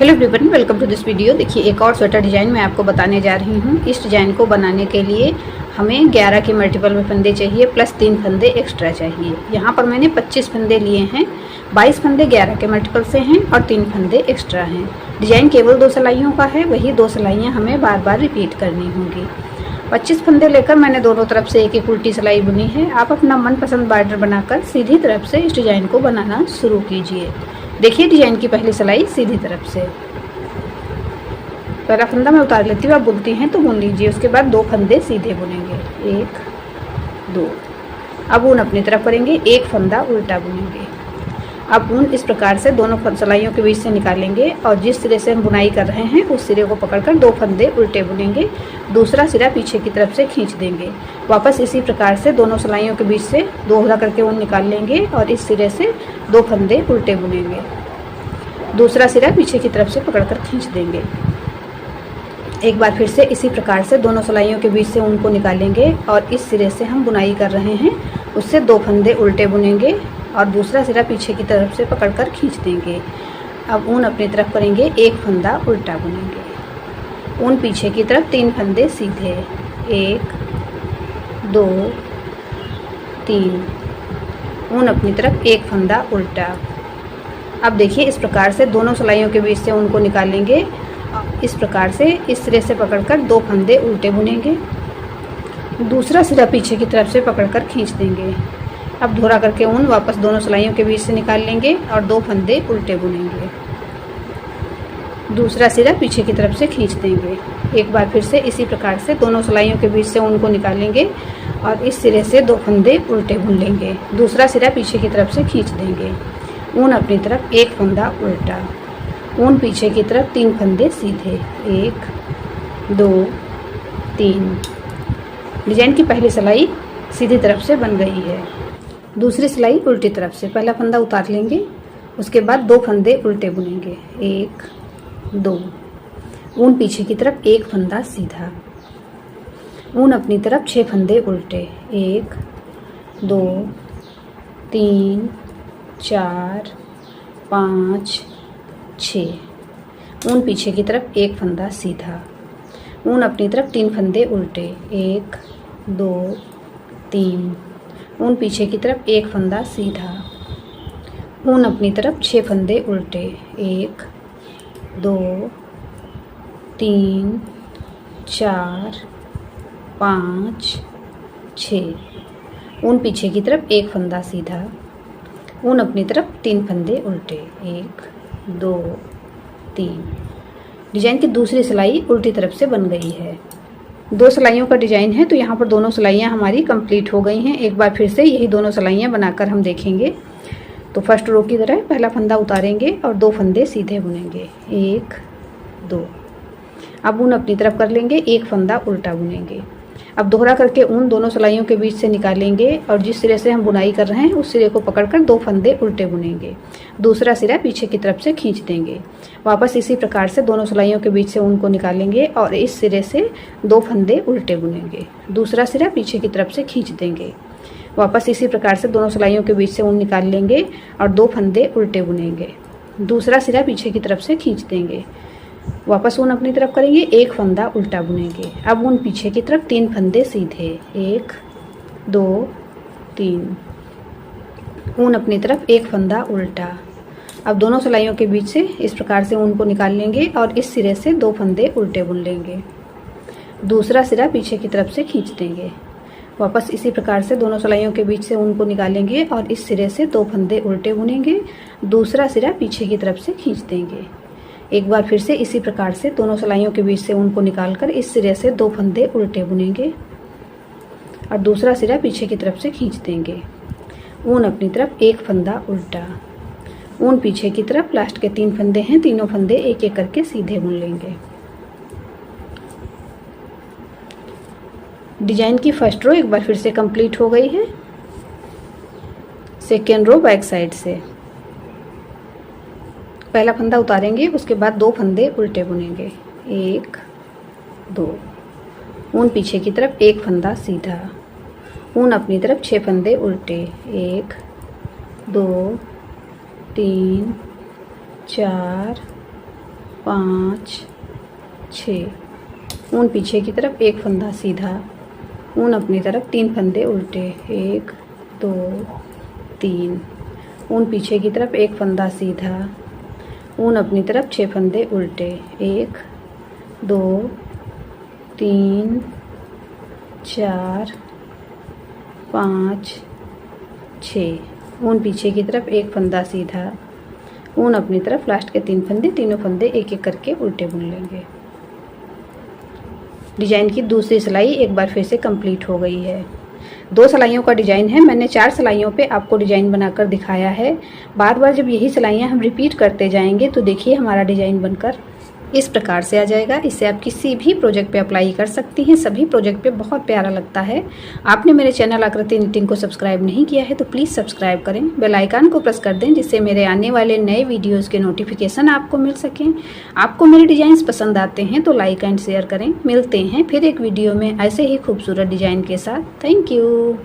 Hello everyone, welcome to this video. देखिए, एक और स्वेटर डिज़ाइन मैं आपको बताने जा रही हूँ। इस डिज़ाइन को बनाने के लिए हमें 11 के मल्टीपल में फंदे चाहिए प्लस 3 फंदे एक्स्ट्रा चाहिए। यहाँ पर मैंने 25 फंदे लिए हैं। 22 फंदे 11 के मल्टीपल से हैं और 3 फंदे एक्स्ट्रा हैं। डिज़ाइन केवल 2 सिलाइयों का है, वही 2 सिलाइयाँ हमें बार बार रिपीट करनी होंगी। 25 फंदे लेकर मैंने दोनों तरफ से एक एक उल्टी सिलाई बुनी है। आप अपना मनपसंद बॉर्डर बनाकर सीधी तरफ से इस डिज़ाइन को बनाना शुरू कीजिए। देखिए, डिज़ाइन की पहली सिलाई सीधी तरफ से। पहला फंदा मैं उतार लेती हूँ, आप बुनती हैं तो बुन लीजिए। उसके बाद 2 फंदे सीधे बुनेंगे, 1 2। अब ऊन अपनी तरफ करेंगे, एक फंदा उल्टा बुनेंगे। अब ऊन इस प्रकार से दोनों सिलाइयों के बीच से निकालेंगे और जिस सिरे से हम बुनाई कर रहे हैं उस सिरे को पकड़कर 2 फंदे उल्टे बुनेंगे। दूसरा सिरा पीछे की तरफ से खींच देंगे। वापस इसी प्रकार से दोनों सिलाइयों के बीच से दोहरा करके ऊन निकाल लेंगे और इस सिरे से 2 फंदे उल्टे बुनेंगे। दूसरा सिरा पीछे की तरफ से पकड़कर खींच देंगे। एक बार फिर से इसी प्रकार से दोनों सिलाइयों के बीच से ऊन को निकालेंगे और इस सिरे से हम बुनाई कर रहे हैं उससे 2 फंदे उल्टे बुनेंगे और दूसरा सिरा पीछे की तरफ से पकड़कर खींच देंगे। अब ऊन अपनी तरफ करेंगे, एक फंदा उल्टा बुनेंगे। ऊन पीछे की तरफ 3 फंदे सीधे, 1 2 3। ऊन अपनी तरफ एक फंदा उल्टा। अब देखिए, इस प्रकार से दोनों सिलाइयों के बीच से ऊन को निकालेंगे। इस प्रकार से इस सिरे से पकड़कर 2 फंदे उल्टे बुनेंगे। दूसरा सिरा पीछे की तरफ से पकड़कर खींच देंगे। अब दोहरा करके ऊन वापस दोनों सिलाइयों के बीच से निकाल लेंगे और 2 फंदे उल्टे बुनेंगे। दूसरा सिरा पीछे की तरफ से खींच देंगे। एक बार फिर से इसी प्रकार से दोनों सिलाइयों के बीच से ऊन को निकालेंगे और इस सिरे से 2 फंदे उल्टे बुन लेंगे। दूसरा सिरा पीछे की तरफ से खींच देंगे। ऊन अपनी तरफ एक फंदा उल्टा। ऊन पीछे की तरफ 3 फंदे सीधे, 1 2 3। डिजाइन की पहली सिलाई सीधी तरफ से बन गई है। दूसरी सिलाई उल्टी तरफ से। पहला फंदा उतार लेंगे, उसके बाद 2 फंदे उल्टे बुनेंगे, 1 2। ऊन पीछे की तरफ एक फंदा सीधा। ऊन अपनी तरफ 6 फंदे उल्टे, 1 2 3 4 5 6। ऊन पीछे की तरफ एक फंदा सीधा। ऊन अपनी तरफ 3 फंदे उल्टे, 1 2 3। ऊन पीछे की तरफ एक फंदा सीधा। ऊन अपनी तरफ 6 फंदे उल्टे, 1 2 3 4 5 6। ऊन पीछे की तरफ एक फंदा सीधा। ऊन अपनी तरफ 3 फंदे उल्टे, 1 2 3। डिजाइन की दूसरी सिलाई उल्टी तरफ से बन गई है। 2 सिलाइयों का डिजाइन है तो यहाँ पर दोनों सिलाइयाँ हमारी कंप्लीट हो गई हैं। एक बार फिर से यही दोनों सिलाइयाँ बनाकर हम देखेंगे। तो फर्स्ट रो की तरह पहला फंदा उतारेंगे और 2 फंदे सीधे बुनेंगे, 1 2। अब ऊन अपनी तरफ कर लेंगे, एक फंदा उल्टा बुनेंगे। अब दोहरा करके ऊन दोनों सिलाइयों के बीच से निकालेंगे और जिस सिरे से हम बुनाई कर रहे हैं उस सिरे को पकड़कर 2 फंदे उल्टे बुनेंगे। दूसरा सिरा पीछे की तरफ से खींच देंगे। वापस इसी प्रकार से दोनों सिलाइयों के बीच से ऊन को निकालेंगे और इस सिरे से 2 फंदे उल्टे बुनेंगे। दूसरा सिरा पीछे की तरफ से खींच देंगे। वापस इसी प्रकार से दोनों सिलाइयों के बीच से ऊन निकाल लेंगे और 2 फंदे उल्टे बुनेंगे। दूसरा सिरा पीछे की तरफ से खींच देंगे। वापस ऊन अपनी तरफ करेंगे, एक फंदा उल्टा बुनेंगे। अब ऊन पीछे की तरफ 3 फंदे सीधे, 1 2 3। ऊन अपनी तरफ एक फंदा उल्टा। अब दोनों सिलाइयों के बीच से इस प्रकार से ऊन को निकाल लेंगे और इस सिरे से 2 फंदे उल्टे बुन लेंगे। दूसरा सिरा पीछे की तरफ से खींच देंगे। वापस इसी प्रकार से दोनों सिलाइयों के बीच से ऊन को निकालेंगे और इस सिरे से 2 फंदे उल्टे बुनेंगे। दूसरा सिरा पीछे की तरफ से खींच देंगे। एक बार फिर से इसी प्रकार से दोनों सिलाइयों के बीच से ऊन को निकालकर इस सिरे से 2 फंदे उल्टे बुनेंगे और दूसरा सिरा पीछे की तरफ से खींच देंगे। ऊन अपनी तरफ एक फंदा उल्टा। ऊन पीछे की तरफ लास्ट के 3 फंदे हैं, तीनों फंदे एक एक करके सीधे बुन लेंगे। डिजाइन की फर्स्ट रो एक बार फिर से कंप्लीट हो गई है। सेकेंड रो बैक साइड से। पहला फंदा उतारेंगे, उसके बाद 2 फंदे उल्टे बुनेंगे, 1 2। ऊन पीछे की तरफ एक फंदा सीधा। ऊन अपनी तरफ 6 फंदे उल्टे, 1 2 3 4 5 6। ऊन पीछे की तरफ एक फंदा सीधा, ऊन अपनी तरफ 3 फंदे उल्टे, 1 2 3। ऊन पीछे की तरफ एक फंदा सीधा, ऊन अपनी तरफ 6 फंदे उल्टे, 1 2 3 4 5 6। ऊन पीछे की तरफ एक फंदा सीधा, ऊन अपनी तरफ लास्ट के 3 फंदे, तीनों फंदे एक एक करके उल्टे बुन लेंगे। डिजाइन की दूसरी सिलाई एक बार फिर से कंप्लीट हो गई है। 2 सिलाइयों का डिजाइन है, मैंने 4 सिलाइयों पे आपको डिजाइन बनाकर दिखाया है। बार बार जब यही सिलाइयाँ हम रिपीट करते जाएंगे तो देखिए हमारा डिजाइन बनकर इस प्रकार से आ जाएगा। इसे आप किसी भी प्रोजेक्ट पे अप्लाई कर सकती हैं, सभी प्रोजेक्ट पे बहुत प्यारा लगता है। आपने मेरे चैनल आकृति निटिंग को सब्सक्राइब नहीं किया है तो प्लीज़ सब्सक्राइब करें, बेल आइकन को प्रेस कर दें जिससे मेरे आने वाले नए वीडियोस के नोटिफिकेशन आपको मिल सकें। आपको मेरे डिज़ाइंस पसंद आते हैं तो लाइक एंड शेयर करें। मिलते हैं फिर एक वीडियो में ऐसे ही खूबसूरत डिज़ाइन के साथ। Thank you.